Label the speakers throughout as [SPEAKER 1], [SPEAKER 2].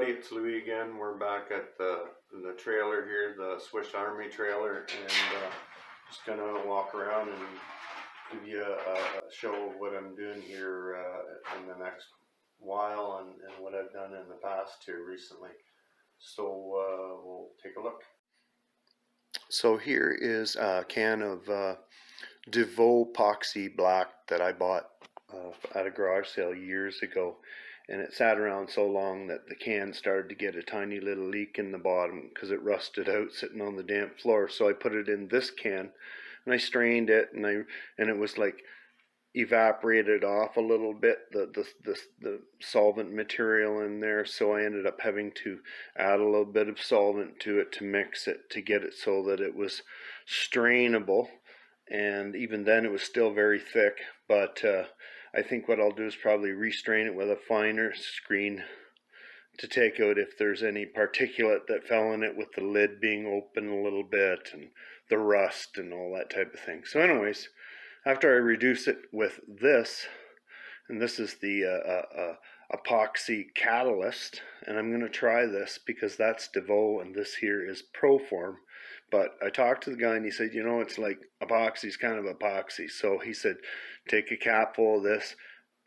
[SPEAKER 1] everybody, it's Louis again. We're back at the trailer here, the Swiss Army trailer, and just gonna walk around and give you a show of what I'm doing here in the next while and what I've done in the past here recently. So we'll take a look. So here is a can of DeVoe Epoxy Black that I bought at a garage sale years ago. And it sat around so long that the can started to get a tiny little leak in the bottom because it rusted out sitting on the damp floor. So I put it in this can and I strained it, and it was like evaporated off a little bit, the solvent material in there. So I ended up having to add a little bit of solvent to it to mix it to get it so that it was strainable. And even then it was still very thick, but I think what I'll do is probably restrain it with a finer screen to take out if there's any particulate that fell in it, with the lid being open a little bit and the rust and all that type of thing. So anyways, after I reduce it with this, and this is the epoxy catalyst, and I'm going to try this because that's DeVoe and this here is Proform. But I talked to the guy and he said, you know, it's like epoxy's kind of epoxy. So he said, take a capful of this,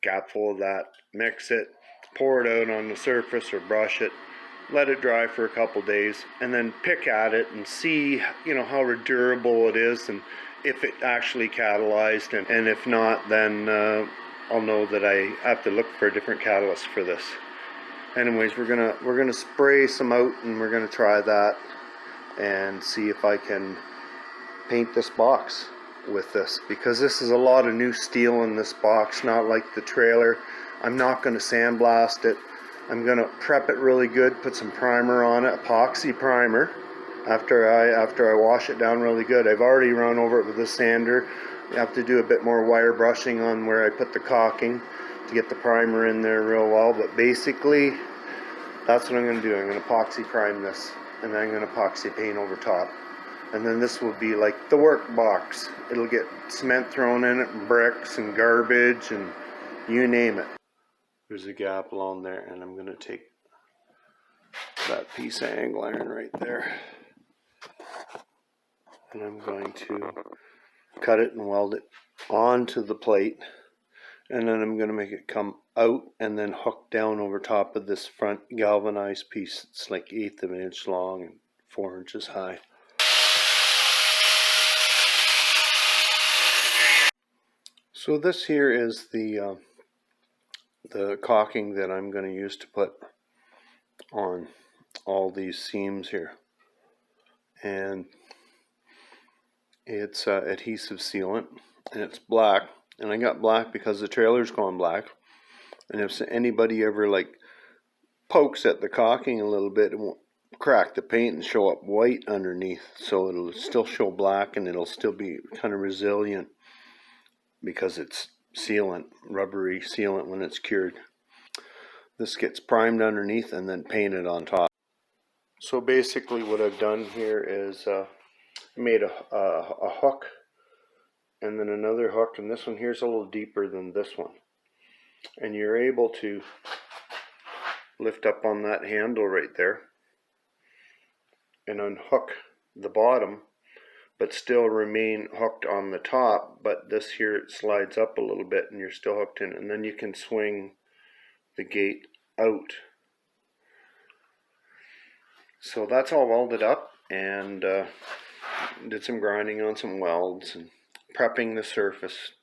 [SPEAKER 1] capful of that, mix it, pour it out on the surface or brush it, let it dry for a couple days, and then pick at it and see, you know, how durable it is and if it actually catalyzed. And if not, then I'll know that I have to look for a different catalyst for this. Anyways, we're gonna spray some out, and we're gonna try that and see if I can paint this box with this, because this is a lot of new steel in this box, not like the trailer. I'm not going to sandblast it. I'm going to prep it really good, put some primer on it, epoxy primer, after I wash it down really good. I've already run over it with a sander. You have to do a bit more wire brushing on where I put the caulking to get the primer in there real well, but basically that's what I'm going to do. I'm going to epoxy prime this, and then I'm going to epoxy paint over top. And then this will be like the work box. It'll get cement thrown in it, and bricks and garbage and you name it. There's a gap along there, and I'm going to take that piece of angle iron right there, and I'm going to cut it and weld it onto the plate, and then I'm going to make it come out and then hook down over top of this front galvanized piece. It's like 1/8 of an inch long and 4 inches high. So this here is the caulking that I'm going to use to put on all these seams here, and it's adhesive sealant, and it's black, and I got black because the trailer's gone black. And if anybody ever like pokes at the caulking a little bit, it won't crack the paint and show up white underneath, so it'll still show black and it'll still be kind of resilient because it's sealant, rubbery sealant when it's cured. This gets primed underneath and then painted on top. So basically what I've done here is made a hook and then another hook, and this one here is a little deeper than this one. And you're able to lift up on that handle right there and unhook the bottom, but still remain hooked on the top. But this here, it slides up a little bit and you're still hooked in, and then you can swing the gate out. So that's all welded up, and did some grinding on some welds and prepping the surface,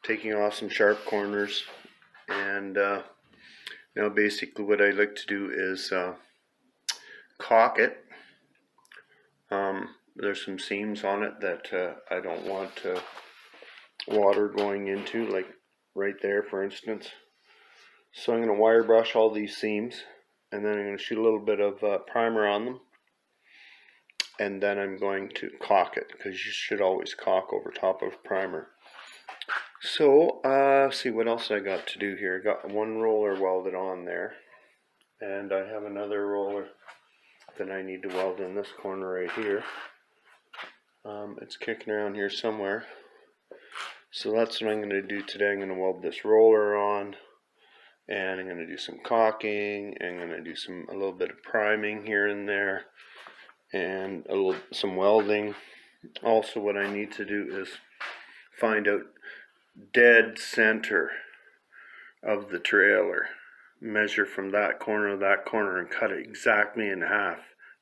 [SPEAKER 1] taking off some sharp corners, and now basically what I like to do is caulk it. There's some seams on it that I don't want water going into, like right there for instance. So I'm going to wire brush all these seams, and then I'm going to shoot a little bit of primer on them, and then I'm going to caulk it, because you should always caulk over top of primer. So see what else I got to do here. I got one roller welded on there, and I have another roller that I need to weld in this corner right here. It's kicking around here somewhere. So that's what I'm going to do today. I'm going to weld this roller on, and I'm going to do some caulking, and I'm going to do a little bit of priming here and there, and some welding. Also, what I need to do is find out dead center of the trailer, measure from that corner to that corner, and cut it exactly in half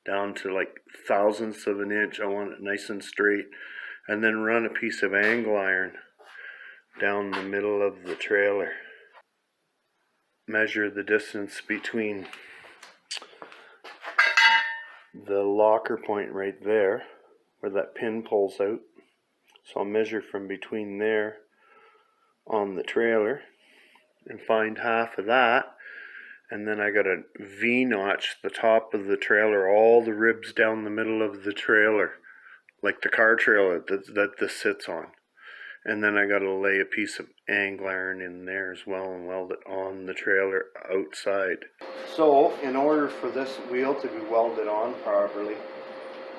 [SPEAKER 1] down to like thousandths of an inch. I want it nice and straight, and then run a piece of angle iron down the middle of the trailer. Measure the distance between the locker point right there where that pin pulls out. So I'll measure from between there on the trailer and find half of that, and then I gotta V-notch the top of the trailer, all the ribs down the middle of the trailer, like the car trailer that this sits on. And then I gotta lay a piece of angle iron in there as well and weld it on the trailer outside. So in order for this wheel to be welded on properly,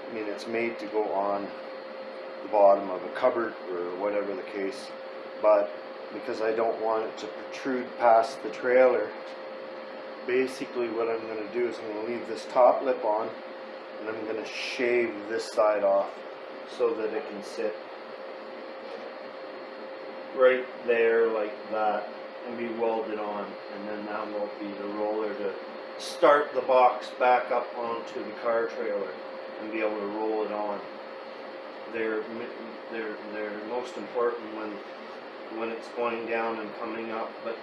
[SPEAKER 1] I mean, it's made to go on the bottom of a cupboard or whatever the case, but because I don't want it to protrude past the trailer, basically what I'm going to do is I'm going to leave this top lip on, and I'm going to shave this side off so that it can sit right there like that and be welded on, and then that will be the roller to start the box back up onto the car trailer and be able to roll it on. They're most important when it's going down and coming up, but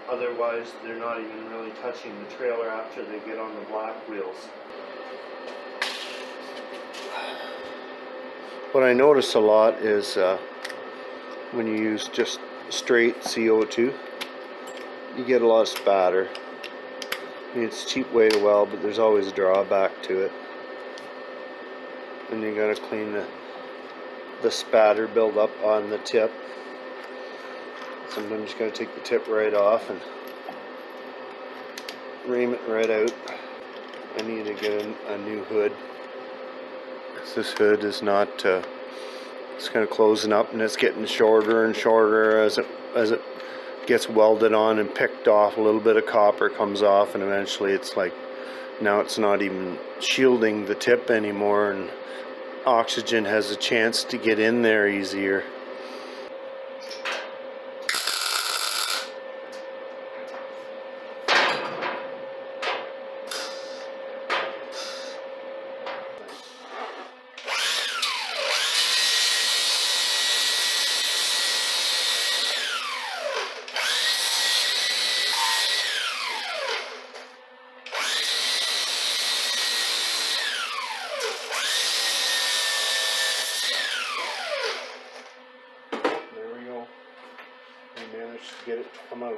[SPEAKER 1] otherwise they're not even really touching the trailer after they get on the black wheels. What I notice a lot is when you use just straight CO2, you get a lot of spatter. I mean, it's a cheap way to weld, but there's always a drawback to it. And you gotta clean the spatter build up on the tip. Sometimes you gotta take the tip right off and ream it right out. I need to get a new hood, because this hood is not, it's kind of closing up, and it's getting shorter and shorter as it gets welded on and picked off. A little bit of copper comes off, and eventually it's like, now it's not even shielding the tip anymore, and oxygen has a chance to get in there easier. To get it to come out.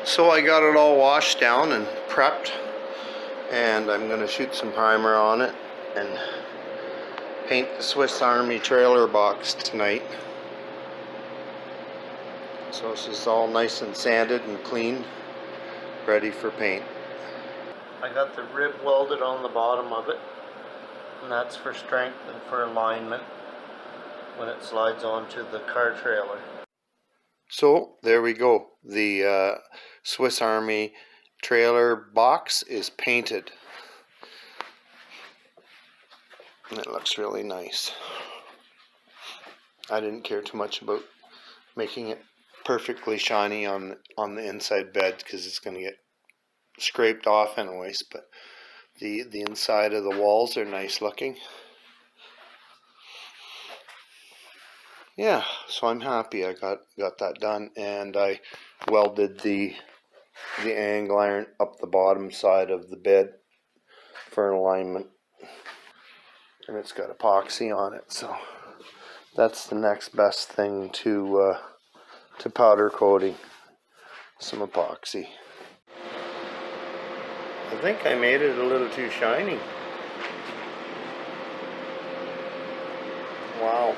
[SPEAKER 1] So I got it all washed down and prepped, and I'm going to shoot some primer on it and paint the Swiss Army trailer box tonight. So this is all nice and sanded and clean, ready for paint. I got the rib welded on the bottom of it, and that's for strength and for alignment when it slides onto the car trailer. So there we go. The Swiss Army trailer box is painted, and it looks really nice. I didn't care too much about making it perfectly shiny on the inside bed, because it's going to get scraped off anyways, but the inside of the walls are nice looking. yeah, so I'm happy I got that done, and I welded the angle iron up the bottom side of the bed for an alignment, and it's got epoxy on it, so that's the next best thing to powder coating, some epoxy. I think I made it a little too shiny. Wow.